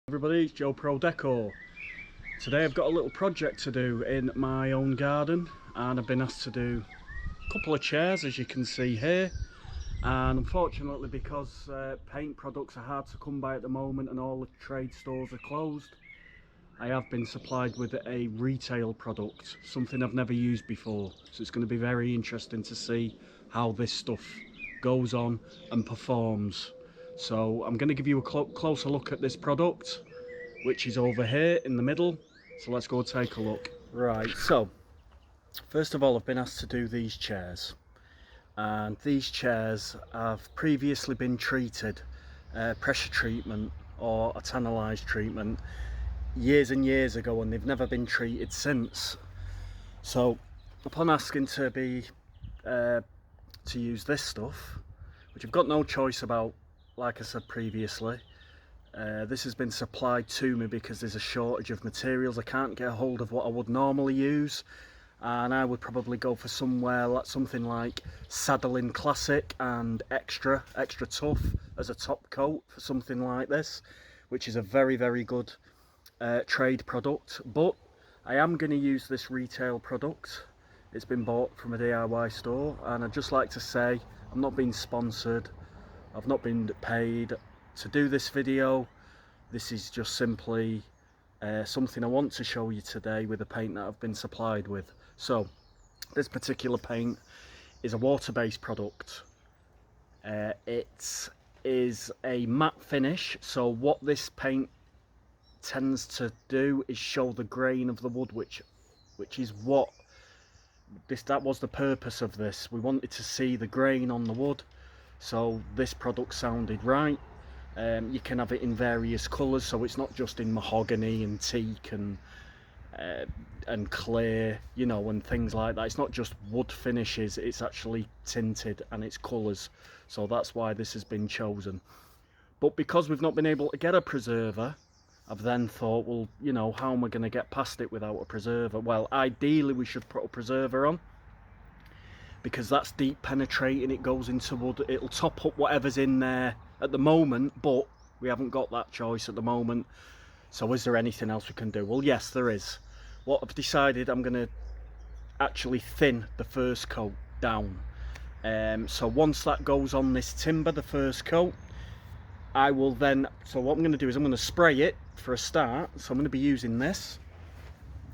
Everybody, it's Joe Pro Decor. Today I've got a little project to do in my own garden, and I've been asked to do a couple of chairs, as you can see here. And unfortunately, because paint products are hard to come by at the moment and all the trade stores are closed, I have been supplied with a retail product, something I've never used before. So it's going to be very interesting to see how this stuff goes on and performs. So I'm going to give you a closer look at this product, which is over here in the middle. So let's go take a look. Right, so first of all, I've been asked to do these chairs, and these chairs have previously been treated, pressure treatment or a tannalized treatment, years and years ago, and they've never been treated since. So upon asking to use this stuff, which I've got no choice about, like I said previously, this has been supplied to me because there's a shortage of materials. I can't get a hold of what I would normally use, and I would probably go for something like Saddling Classic and extra tough as a top coat for something like this, which is a very good trade product. But I am going to use this retail product. It's been bought from a DIY store, and I'd just like to say I'm not being sponsored, I've not been paid to do this video. This is just simply something I want to show you today with the paint that I've been supplied with. So this particular paint is a water-based product. It is a matte finish, so what this paint tends to do is show the grain of the wood, which is what that was the purpose of this. We wanted to see the grain on the wood, so this product sounded right. You can have it in various colours, so it's not just in mahogany and teak and clear, you know, and things like that. It's not just wood finishes, it's actually tinted and it's colours, so that's why this has been chosen. But because we've not been able to get a preserver, I've then thought, well, you know, how am I going to get past it without a preserver? Well, ideally we should put a preserver on, because that's deep penetrating, it goes into wood, it'll top up whatever's in there at the moment, but we haven't got that choice at the moment. So is there anything else we can do? Well, yes, there is. What I've decided, I'm going to actually thin the first coat down. So once that goes on this timber, the first coat, I will then, so what I'm going to do is I'm going to spray it for a start. So I'm going to be using this,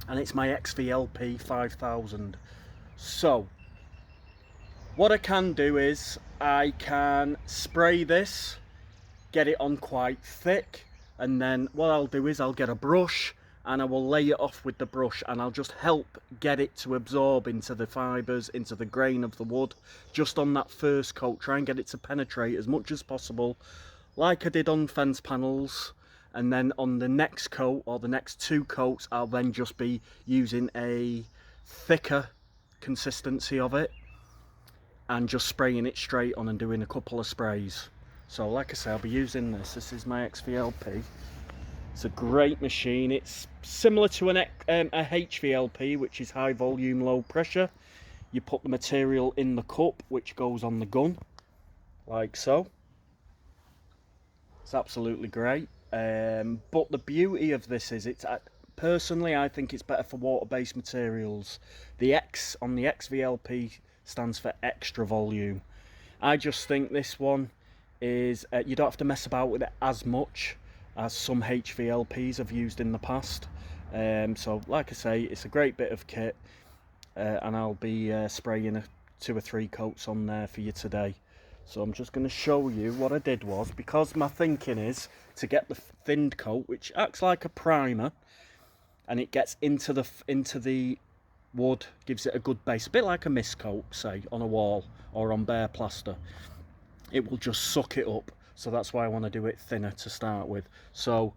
and it's my XVLP 5000. So what I can do is I can spray this, get it on quite thick, and then what I'll do is I'll get a brush and I will lay it off with the brush, and I'll just help get it to absorb into the fibres, into the grain of the wood, just on that first coat. Try and get it to penetrate as much as possible, like I did on fence panels. And then on the next coat, or the next two coats, I'll then just be using a thicker consistency of it and just spraying it straight on and doing a couple of sprays. So like I say, I'll be using this. This is my XVLP. It's a great machine. It's similar to a HVLP, which is high volume, low pressure. You put the material in the cup, which goes on the gun, like so. It's absolutely great. But the beauty of this is, personally, I think it's better for water-based materials. The X on the XVLP stands for extra volume. I just think this one is, you don't have to mess about with it as much as some HVLPs I've used in the past. So like I say, it's a great bit of kit, and I'll be spraying 2 or 3 coats on there for you today. So I'm just going to show you what I did was, because my thinking is to get the thinned coat, which acts like a primer, and it gets into the wood, gives it a good base, a bit like a mist coat, say, on a wall or on bare plaster. It will just suck it up, so that's why I want to do it thinner to start with. So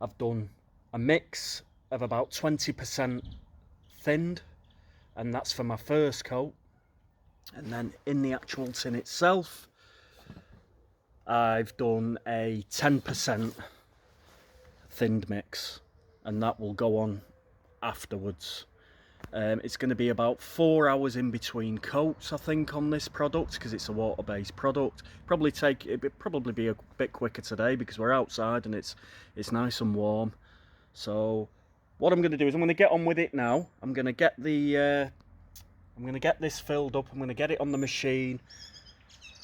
I've done a mix of about 20% thinned, and that's for my first coat. And then in the actual tin itself, I've done a 10% thinned mix, and that will go on afterwards. It's going to be about 4 hours in between coats, I think, on this product, because it's a water-based product. It'd probably be a bit quicker today because we're outside and it's nice and warm. So what I'm going to do is I'm going to get on with it now. I'm going to get this filled up. I'm going to get it on the machine.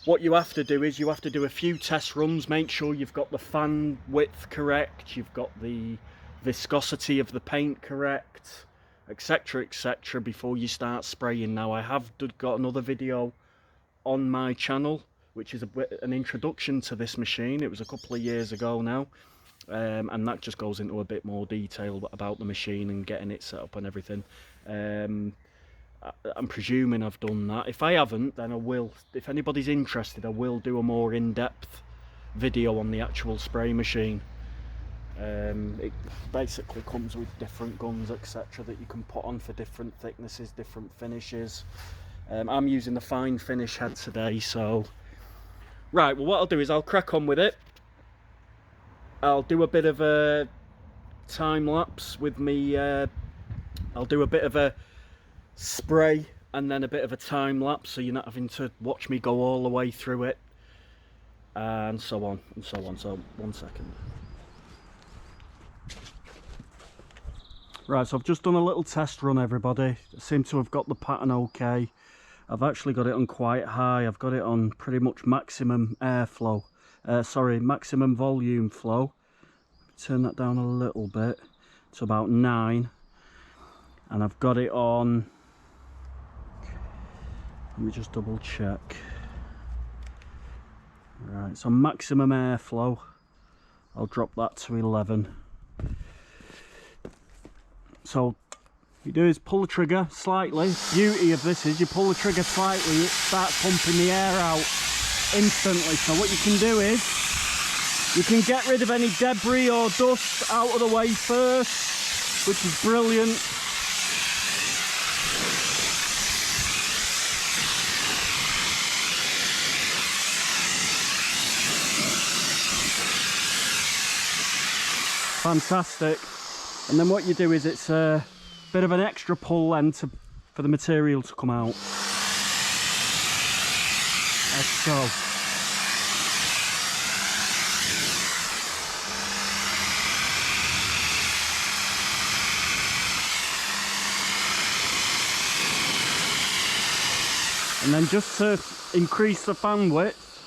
What you have to do is you have to do a few test runs. Make sure you've got the fan width correct, you've got the viscosity of the paint correct, etc, etc, before you start spraying. Now, I have got another video on my channel which is an introduction to this machine. It was a couple of years ago now, and that just goes into a bit more detail about the machine and getting it set up and everything. I'm presuming I've done that. If I haven't, then I will. If anybody's interested, I will do a more in-depth video on the actual spray machine. It basically comes with different guns, etc, that you can put on for different thicknesses, different finishes. I'm using the fine finish head today, so right, well, what I'll do is I'll crack on with it. I'll do a bit of a time lapse with me. I'll do a bit of a spray and then a bit of a time lapse, so you're not having to watch me go all the way through it, and so on and so on. So 1 second. Right, so I've just done a little test run, everybody. I seem to have got the pattern okay. I've actually got it on quite high. I've got it on pretty much maximum airflow, maximum volume flow. Turn that down a little bit to about 9, and I've got it on, let me just double check. Right, so maximum airflow, I'll drop that to 11. So you do is pull the trigger slightly. Beauty of this is you pull the trigger slightly, it starts pumping the air out instantly. So what you can do is you can get rid of any debris or dust out of the way first, which is brilliant. Fantastic. And then what you do is it's a bit of an extra pull then for the material to come out. Like so. And then just to increase the fan width,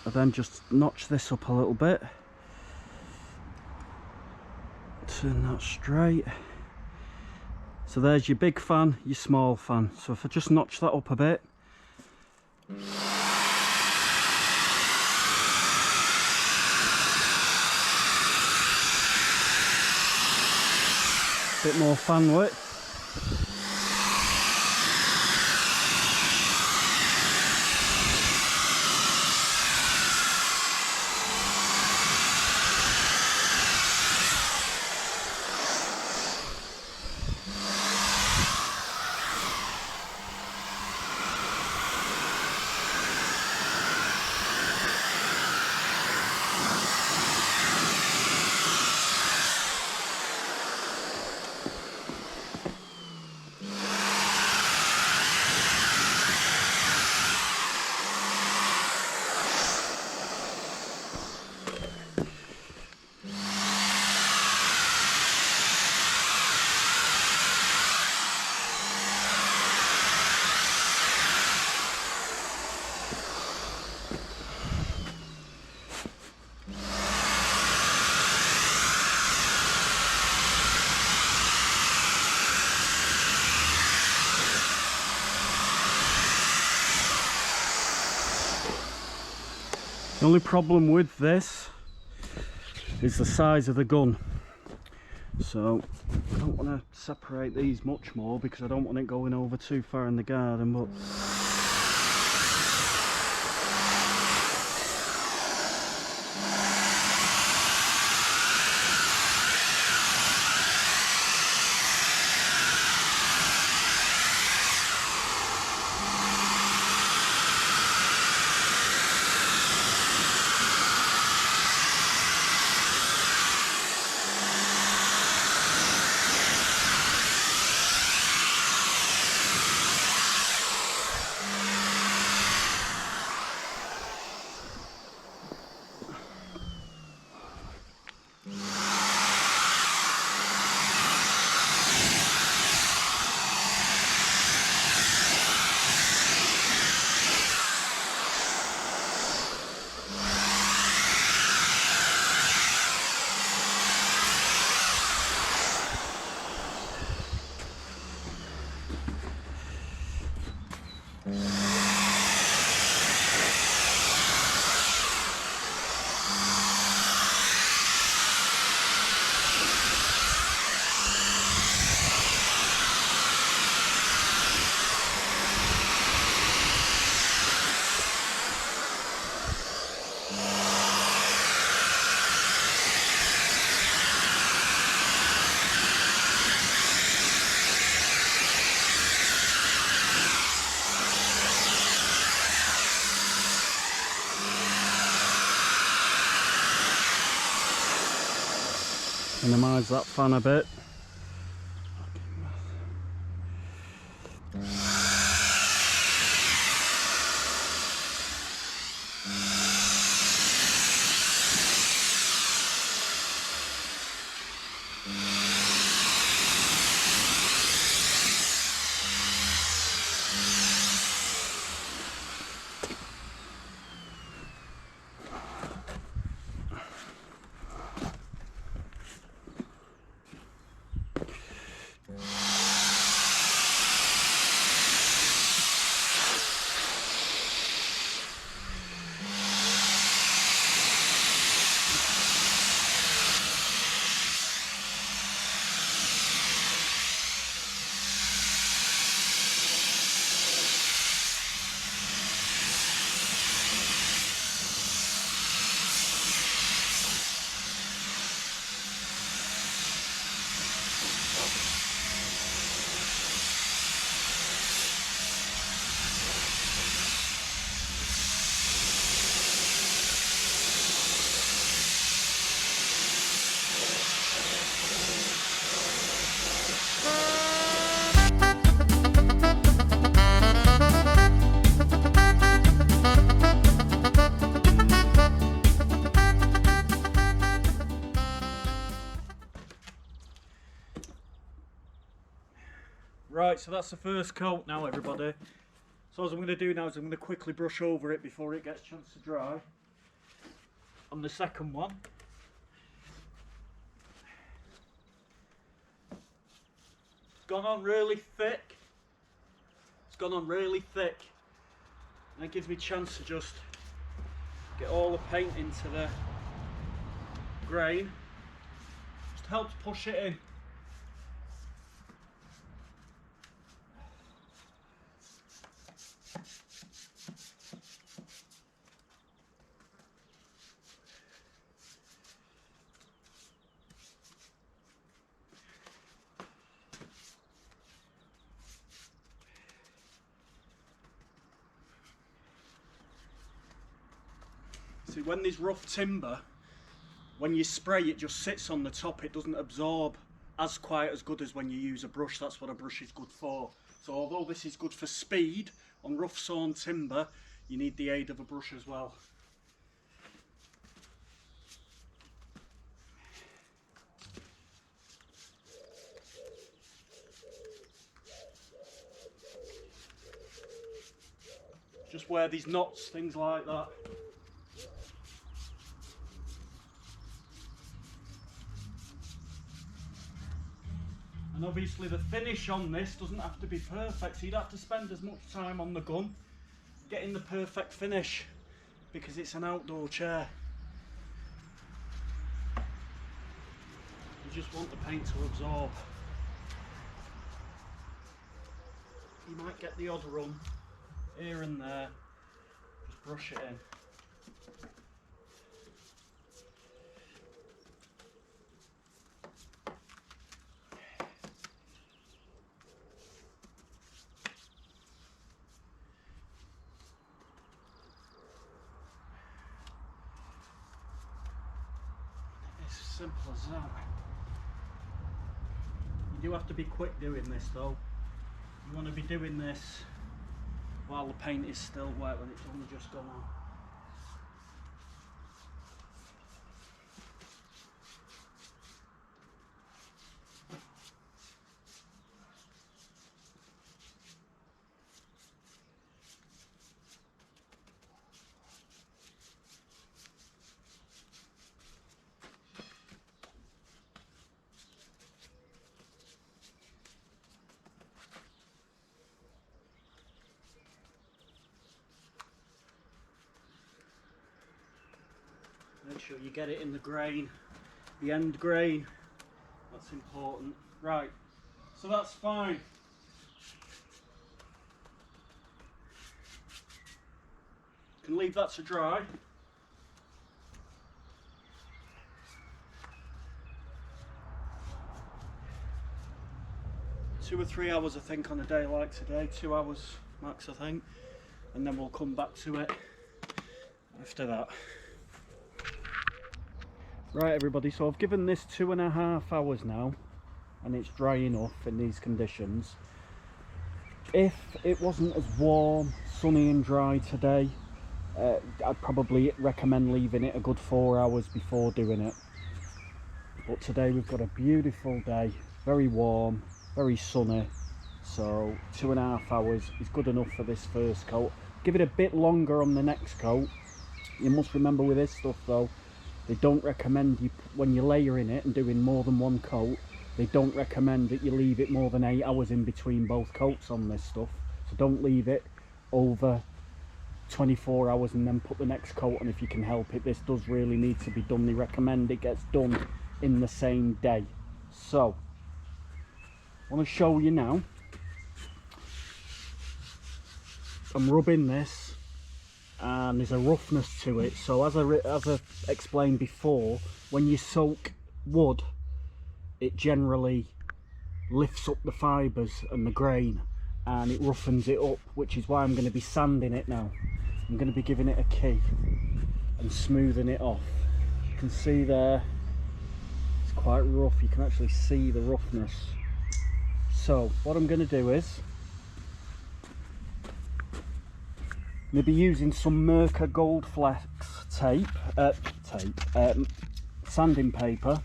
I then just notch this up a little bit. Turn that straight. So there's your big fan, your small fan. So if I just notch that up a bit. Bit more fan width. The only problem with this is the size of the gun. So I don't want to separate these much more because I don't want it going over too far in the garden, but Minimise that fan a bit. Right, so that's the first coat now, everybody. So what I'm going to do now is I'm going to quickly brush over it before it gets a chance to dry. On the second one, it's gone on really thick. It's gone on really thick. And it gives me a chance to just get all the paint into the grain. Just helps push it in. See, when there's rough timber, when you spray it just sits on the top, it doesn't absorb as quite as good as when you use a brush. That's what a brush is good for. So although this is good for speed on rough sawn timber, you need the aid of a brush as well. Just where these knots, things like that. And obviously the finish on this doesn't have to be perfect, so you'd have to spend as much time on the gun getting the perfect finish, because it's an outdoor chair. You just want the paint to absorb. You might get the odd run here and there, just brush it in. Simple as that. You do have to be quick doing this though. You want to be doing this while the paint is still wet, when it's only just gone on. Make sure you get it in the grain, the end grain, that's important. Right, so that's fine. Can leave that to dry. Two or 3 hours I think on a day like today, 2 hours max I think, and then we'll come back to it after that. Right everybody, so I've given this 2.5 hours now and it's dry enough in these conditions. If it wasn't as warm, sunny and dry today, I'd probably recommend leaving it a good 4 hours before doing it. But today we've got a beautiful day, very warm, very sunny, so 2.5 hours is good enough for this first coat. Give it a bit longer on the next coat. You must remember with this stuff though, they don't recommend you, when you're layering it and doing more than one coat, they don't recommend that you leave it more than 8 hours in between both coats on this stuff. So don't leave it over 24 hours and then put the next coat on if you can help it. This does really need to be done. They recommend it gets done in the same day. So I want to show you now. I'm rubbing this and there's a roughness to it, so as I explained before, when you soak wood it generally lifts up the fibres and the grain and it roughens it up, which is why I'm going to be sanding it now. I'm going to be giving it a key and smoothing it off. You can see there it's quite rough, you can actually see the roughness. So what I'm going to do is maybe using some Mercer Gold Flex sanding paper.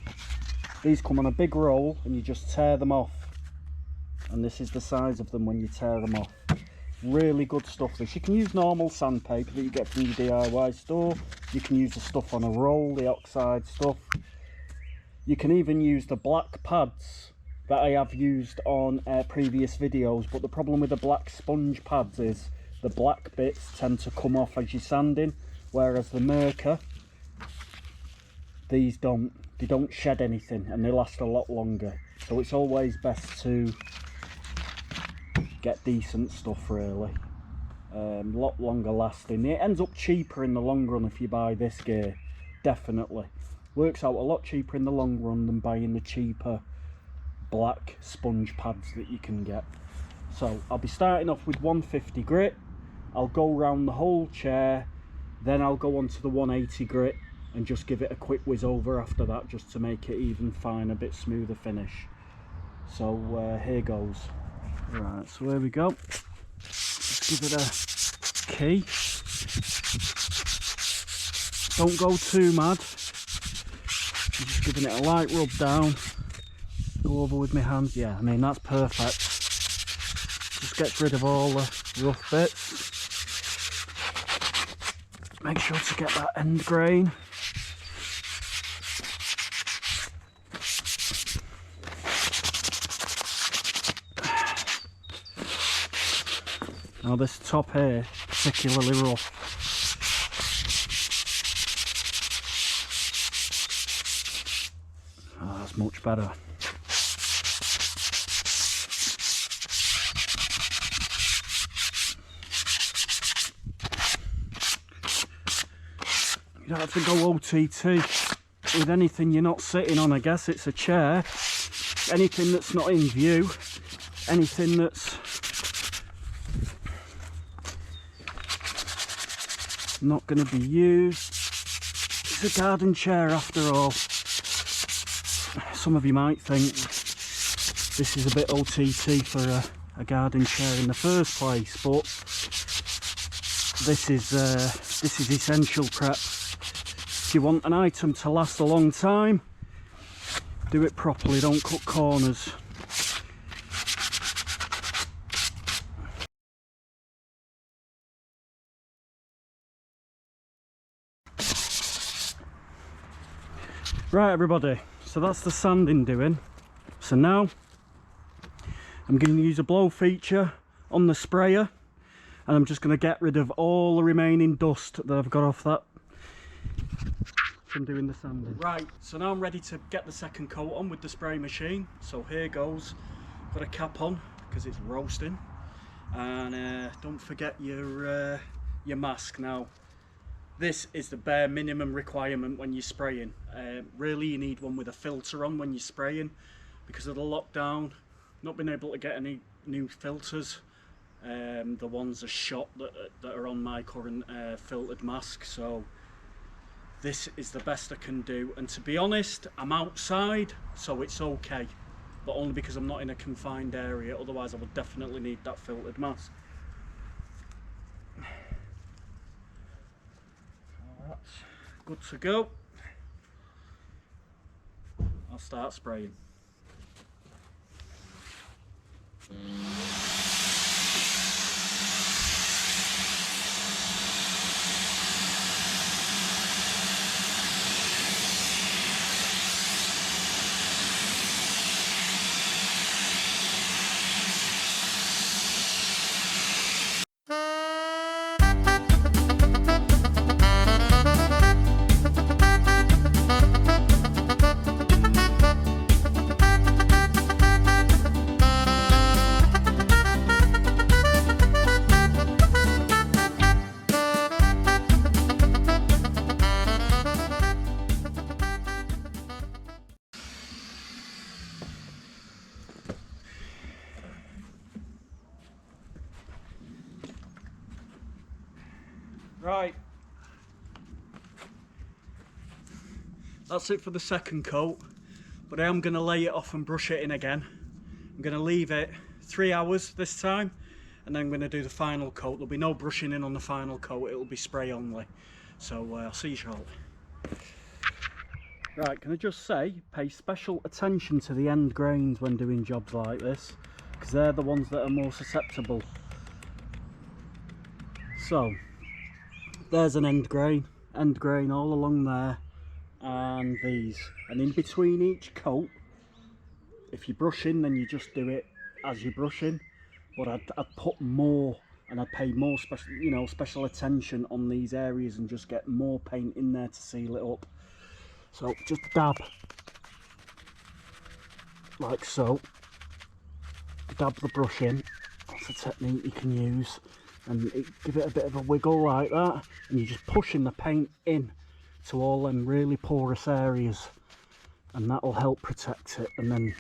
These come on a big roll and you just tear them off, and this is the size of them when you tear them off. Really good stuff this. You can use normal sandpaper that you get from your DIY store. You can use the stuff on a roll, the oxide stuff. You can even use the black pads that I have used on previous videos, but the problem with the black sponge pads is the black bits tend to come off as you're sanding, whereas the Mercer, these don't shed anything and they last a lot longer. So it's always best to get decent stuff really, a lot longer lasting. It ends up cheaper in the long run if you buy this gear, definitely. Works out a lot cheaper in the long run than buying the cheaper black sponge pads that you can get. So I'll be starting off with 150 grit. I'll go round the whole chair, then I'll go onto the 180 grit and just give it a quick whiz over after that, just to make it even finer, a bit smoother finish. So here goes. Right, so here we go. Just give it a key. Don't go too mad. I'm just giving it a light rub down. Go over with my hands. Yeah, I mean that's perfect. Just gets rid of all the rough bits. Make sure to get that end grain. Now this top here, particularly rough. Oh, that's much better. You don't have to go OTT with anything you're not sitting on. I guess it's a chair. Anything that's not in view, anything that's not going to be used. It's a garden chair after all. Some of you might think this is a bit OTT for a garden chair in the first place, but this is essential prep. If you want an item to last a long time, do it properly, don't cut corners. Right everybody, so that's the sanding doing. So now I'm going to use a blow feature on the sprayer and I'm just going to get rid of all the remaining dust that I've got off that from doing the sanding. Right, so now I'm ready to get the second coat on with the spray machine. So here goes. Got a cap on because it's roasting, and don't forget your mask. Now this is the bare minimum requirement when you're spraying. Really you need one with a filter on when you're spraying, because of the lockdown, not been able to get any new filters. The ones are shot that are on my current filtered mask, so this is the best I can do. And to be honest, I'm outside, so it's okay, but only because I'm not in a confined area. Otherwise I would definitely need that filtered mask. That's good to go. I'll start spraying. Right, that's it for the second coat, but I am going to lay it off and brush it in again. I'm going to leave it 3 hours this time, and then I'm going to do the final coat. There'll be no brushing in on the final coat, it'll be spray only. So I'll see you shortly. Right, can I just say, pay special attention to the end grains when doing jobs like this, because they're the ones that are more susceptible. So there's an end grain all along there, and these, and in between each coat, if you're brushing, then you just do it as you're brushing, but I'd put more, and I'd pay more special attention on these areas and just get more paint in there to seal it up. So just dab like so, dab the brush in. That's a technique you can use, and give it a bit of a wiggle like that, and you're just pushing the paint in to all them really porous areas, and that'll help protect it. And then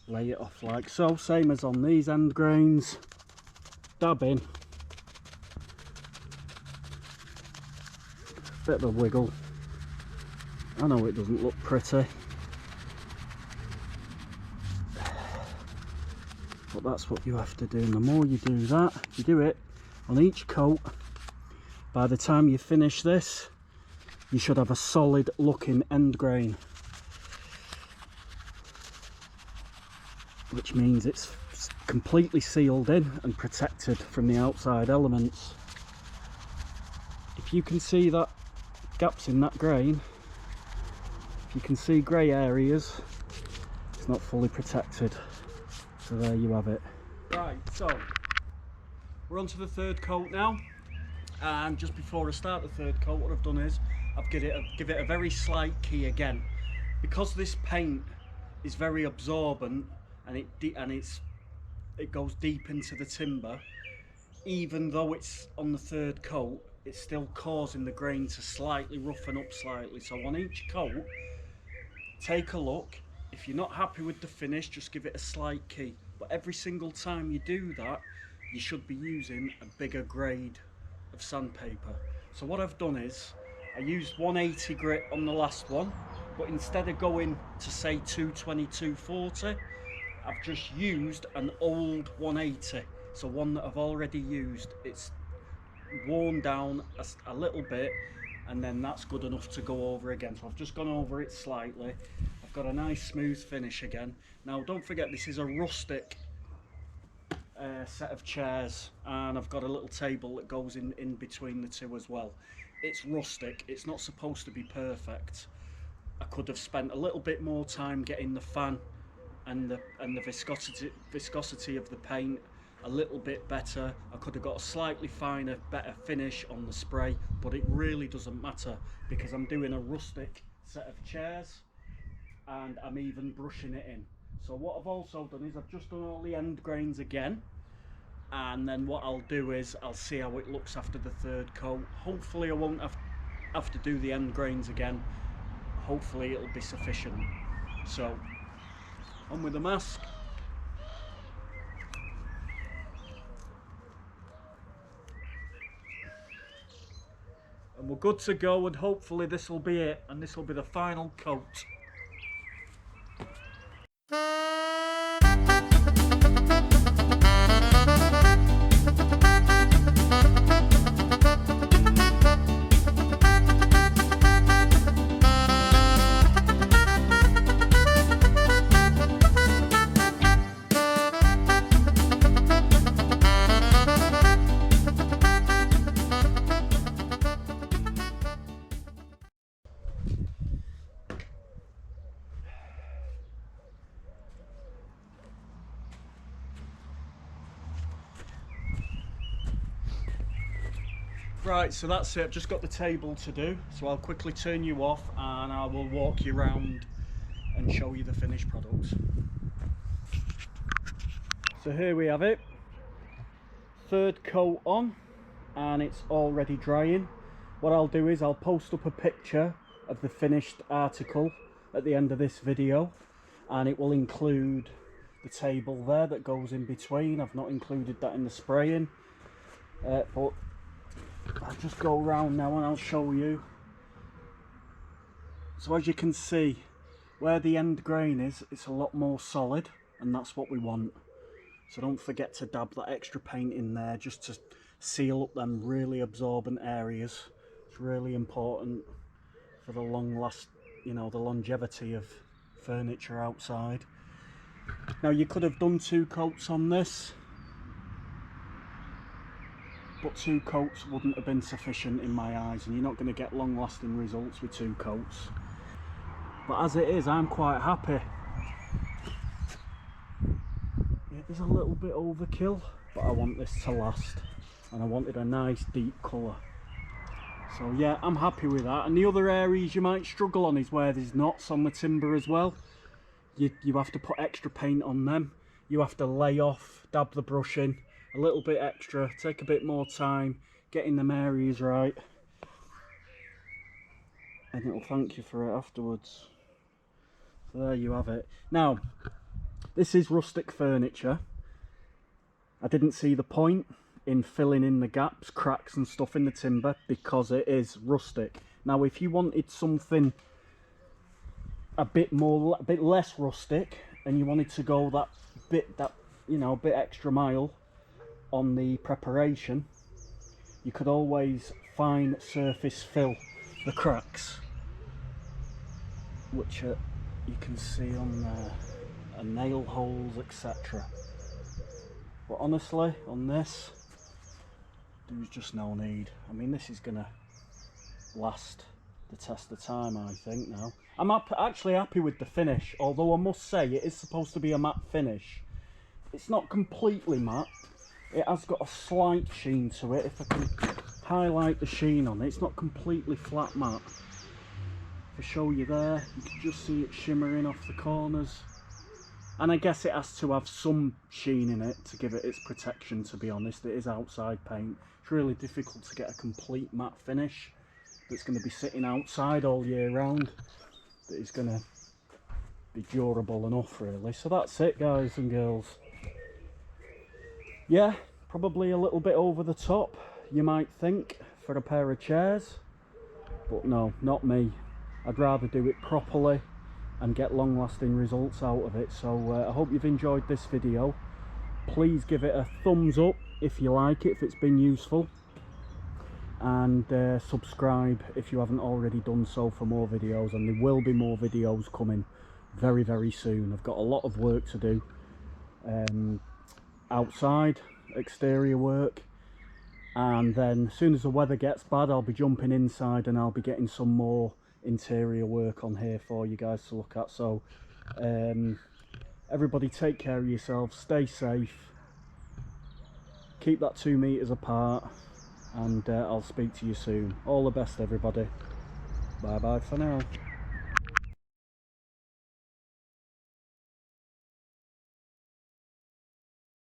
lay it off like so, same as on these end grains. Dab in, bit of a wiggle. I know it doesn't look pretty, but that's what you have to do, and the more you do that, you do it on each coat, by the time you finish this, you should have a solid looking end grain, which means it's completely sealed in and protected from the outside elements. If you can see that gaps in that grain, if you can see grey areas, it's not fully protected. So there you have it. Right, so we're on to the third coat now, and just before I start the third coat, what I've done is I've give it a very slight key again, because this paint is very absorbent, and it goes deep into the timber. Even though it's on the third coat, it's still causing the grain to slightly roughen up slightly. So on each coat, take a look. If you're not happy with the finish, just give it a slight key. But every single time you do that, you should be using a bigger grade of sandpaper. So what I've done is, I used 180 grit on the last one, but instead of going to say 220, 240, I've just used an old 180. So one that I've already used. It's worn down a little bit, and then that's good enough to go over again. So I've just gone over it slightly. I've got a nice smooth finish again. Now don't forget, this is a rustic set of chairs, and I've got a little table that goes in between the two as well. It's rustic, it's not supposed to be perfect. I could have spent a little bit more time getting the fan and the viscosity of the paint a little bit better. I could have got a slightly finer, better finish on the spray, but it really doesn't matter, because I'm doing a rustic set of chairs, and I'm even brushing it in. So what I've also done is I've just done all the end grains again, and then what I'll do is I'll see how it looks after the third coat. Hopefully I won't have to do the end grains again. Hopefully it'll be sufficient. So on with the mask. And we're good to go, and hopefully this will be it, and this will be the final coat. Right, so that's it. I've just got the table to do, so I'll quickly turn you off and I will walk you around and show you the finished product. So here we have it, third coat on, and it's already drying. What I'll do is I'll post up a picture of the finished article at the end of this video, and it will include the table there that goes in between. I've not included that in the spraying, but I'll just go around now and I'll show you. So as you can see, where the end grain is, it's a lot more solid, and that's what we want. So don't forget to dab that extra paint in there just to seal up them really absorbent areas. It's really important for the the longevity of furniture outside. Now you could have done 2 coats on this, but 2 coats wouldn't have been sufficient in my eyes, and you're not going to get long lasting results with 2 coats. But as it is, I'm quite happy. It is a little bit overkill, but I want this to last, and I wanted a nice deep colour. So yeah, I'm happy with that. And the other areas you might struggle on is where there's knots on the timber as well. You have to put extra paint on them. You have to lay off, dab the brush in a little bit extra, take a bit more time getting them areas right, and it'll thank you for it afterwards. So there you have it. Now this is rustic furniture. I didn't see the point in filling in the gaps, cracks and stuff in the timber because it is rustic. Now if you wanted something a bit less rustic, and you wanted to go that bit extra mile on the preparation, you could always fine surface fill the cracks, which you can see on there, and nail holes, etc. But honestly, on this, there's just no need. I mean, this is gonna last the test of time, I think. Now I'm actually happy with the finish, although I must say it is supposed to be a matte finish. It's not completely matte. It has got a slight sheen to it. If I can highlight the sheen on it, it's not completely flat matte. If I show you there, you can just see it shimmering off the corners. And I guess it has to have some sheen in it to give it its protection, to be honest. It is outside paint. It's really difficult to get a complete matte finish that's going to be sitting outside all year round, that is going to be durable enough, really. So that's it, guys and girls. Yeah, probably a little bit over the top, you might think, for a pair of chairs, but no, not me. I'd rather do it properly and get long lasting results out of it. So I hope you've enjoyed this video. Please give it a thumbs up if you like it, if it's been useful, and subscribe if you haven't already done so for more videos. And there will be more videos coming very, very soon. I've got a lot of work to do. Outside, exterior work, and then as soon as the weather gets bad, I'll be jumping inside and I'll be getting some more interior work on here for you guys to look at. So everybody take care of yourselves, stay safe, keep that 2 meters apart, and I'll speak to you soon. All the best, everybody. Bye bye for now.